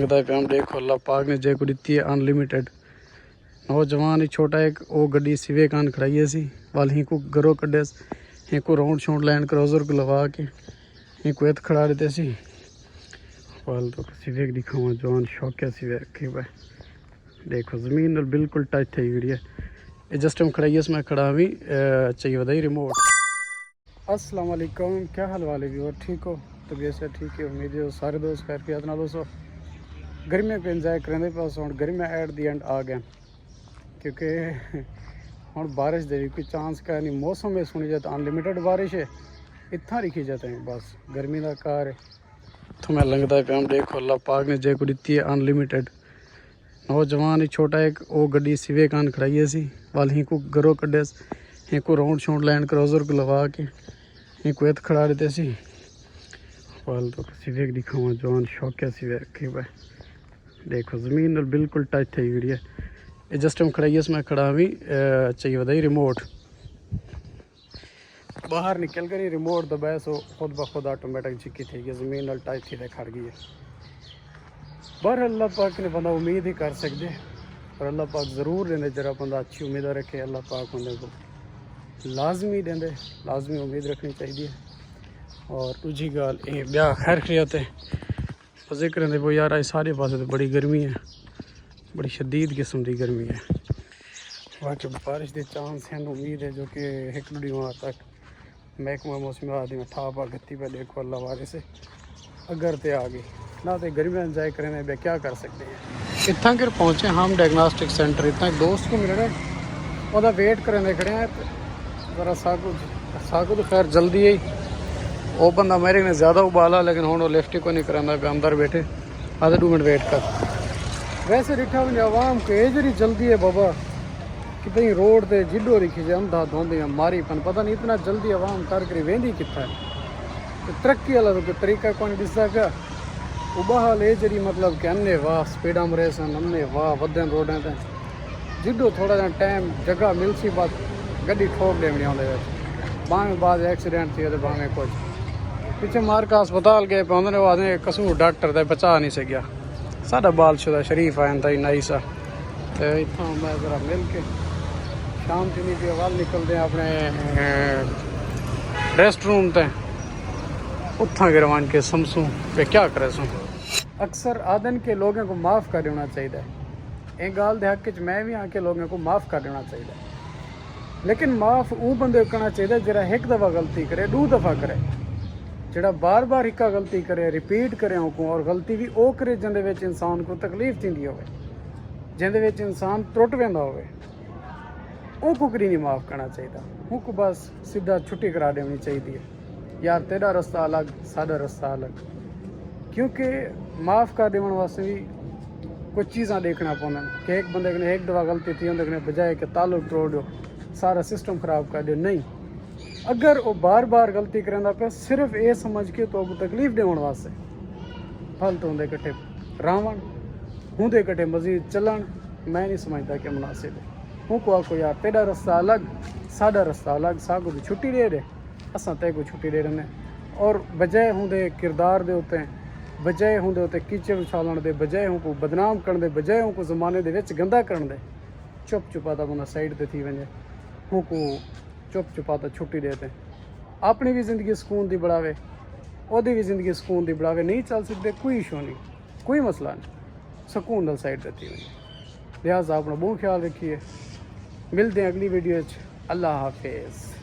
लगता है हम देखो अल्लाह पाक ने जे को दी है अनलिमिटेड। नौजवान ही छोटा एक वो गड्डी सिवे कान खड़ाई है सी वाल ही को घरों कड्डे ही को राउंड शाउंड लैंड क्रॉजर को लगा के ही को खड़ा रहते सी वाल तो सिवे दिखावा जवान शौक है सिवे रखी हुआ देखो ज़मीन और बिल्कुल टच थी गई है। ये जस्ट हम खड़ाई है इसमें खड़ा भी चाहिए बताइए रिमोट। अस्सलाम वालेकुम, क्या हाल वाले व्यूअर, ठीक हो? तबीयत से ठीक है, उम्मीद है सारे दोस्त खैर के ना। दोस्तों गर्मी पे इंजॉय करें पास हम गर्मी एट दी एंड आ गए क्योंकि हम बारिश दे कोई चांस का नहीं। मौसम में सुनी जाए तो अनलिमिटेड बारिश है इतना रिखी जाते हैं बस गर्मी का कार है। तो मैं लगता है हम देखो अल्लाह पाक ने जे को दी है अनलिमिटेड। नौजवान ही छोटा एक वो गड्डी सिवे कान खड़ाई है सी वाल ही को घरों कड्डे ही को राउंड शाउंड लैंड क्रॉजर को लगा के ही को खड़ा रहते सी वाल तो सिवे दिखावा जवान शौक है सिवे रखी हुआ देखो ज़मीन और बिल्कुल टच थी गई है। ये जस्ट हम खड़ाई है इसमें खड़ा भी चाहिए बताइए रिमोट। बाहर निकल कर ही रिमोट दबाए सो खुद ब खुद ऑटोमेटिक चिक्की थी गई ज़मीन और टच थी खड़ गई है। पर अल्लाह पाक ने बंदा उम्मीद ही कर सकते और अल्लाह पाक ज़रूर देंगे जरा बंदा अच्छी उम्मीद रखे अल्लाह पाक बंदे को लाजमी देंगे, लाजमी उम्मीद रखनी चाहिए। और दूजी गाल ये ब्याह खैर खरियत है जिक्र दे वो यार सारे पास तो बड़ी गर्मी है, बड़ी शदीद किस्म की गर्मी है। बाकी बारिश के चांस हैं उम्मीद है जो कि एक दो दिन तक महकमा मौसमियात में ठा पा गत्ती पे देखो अल्लाह वाले से अगर तो आ गई ना तो गर्मी इंजॉय करें बे क्या कर सकते हैं। इतना कर पहुँचे हम डायग्नोस्टिक सेंटर इतना एक दोस्त को मिल रहे वह वेट करें खड़े हैं ज़रा साकू तो खैर जल्दी ही वो बंदा मेरे ने ज़्यादा उबाला लेकिन हूँ लिफ्ट को नहीं कराना पे अंदर बैठे आधे 2 मिनट वेट कर। वैसे डिठा भी आवाम को एज ही जल्दी है बाबा कि भाई रोड से जिडो रिखी जाए अंधा धोंदे मारी पन पता नहीं इतना जल्दी आवाम कर करी वेंदी कितना है तो तरक्की वाला तो कोई तरीका कौन दिसदा पिया उबाहल ए जी मतलब कि अन्ने वाह स्पीडा में रहे सन अन्ने वाह वधन रोडें ते जिडो थोड़ा जहा टाइम जगह मिल सी बात गड्डी ठोक देनी आते भावें बाद एक्सीडेंट थी भावें कुछ पिछे मारका अस्पताल गए पे उन्होंने आदमी कसूर डॉक्टर तो बचा नहीं सकिया साढ़ा बालशुदा शरीफ आया था नाई सा तो इतना मैं ज़रा मिल के शाम तीन के वाल निकलते हैं अपने रेस्ट रूम ते उतना गिरवान के समसूँ पे क्या करे सूँ। अक्सर आदन के लोगों को माफ़ कर देना चाहिए एक गाल दे हक मैं भी आके लोगों को माफ़ कर देना चाहिए लेकिन माफ़ वो बंदे करना चाहिए जरा एक दफ़ा गलती करे 2 दफ़ा करे जरा बार बार एक गलती करे रिपीट करे को और गलती भी वो करे जिंदे विच इंसान को तकलीफ थी हो जिंदे विच इंसान त्रुट वेंदा होवे को करी नहीं माफ़ करना चाहिए उनको बस सीधा छुट्टी करा देनी चाहिए यार तेरा रास्ता अलग साडा रास्ता अलग क्योंकि माफ़ कर देने वास्ते भी कुछ चीज़ा देखना पौंदा कि एक बंदे ने एक दफ़ा गलती थी उन्हें बजाय कि ताल्लुक तोड़ दो सारा सिस्टम ख़राब कर दो नहीं अगर वो बार बार गलती करेंदा पे सिर्फ ये समझ के तो तकलीफ देने वास्ते फालतू होंगे कट्ठे रावण होंगे कट्ठे मजीद चलन मैं नहीं समझता कि मुनासिब है उनको आखो यार तेरा रास्ता अलग साडा रास्ता अलग सागो भी छुट्टी दे दे असा ते को छुट्टी दे रहे और बजाय होंगे किरदार दे उत्ते बजाय होंगे उत्ते कीचड़ उछालन दे बजाय उनको बदनाम करने दे बजाय उनको ज़माने दे विच गंदा करने दे चुप चुपाता बंदा साइड ते थी वजे उनको चुप चुपाता छुट्टी देते अपनी भी ज़िंदगी सुकून दी बढ़ावे ओदी भी ज़िंदगी सुकून दी बढ़ावे नहीं चल सकते कोई इशू नहीं कोई मसला नहीं सुकून दल साइड ते थी वजे लिहाजा अपना बहुत ख्याल रखिए मिलते हैं अगली वीडियो अल्लाह हाफिज़।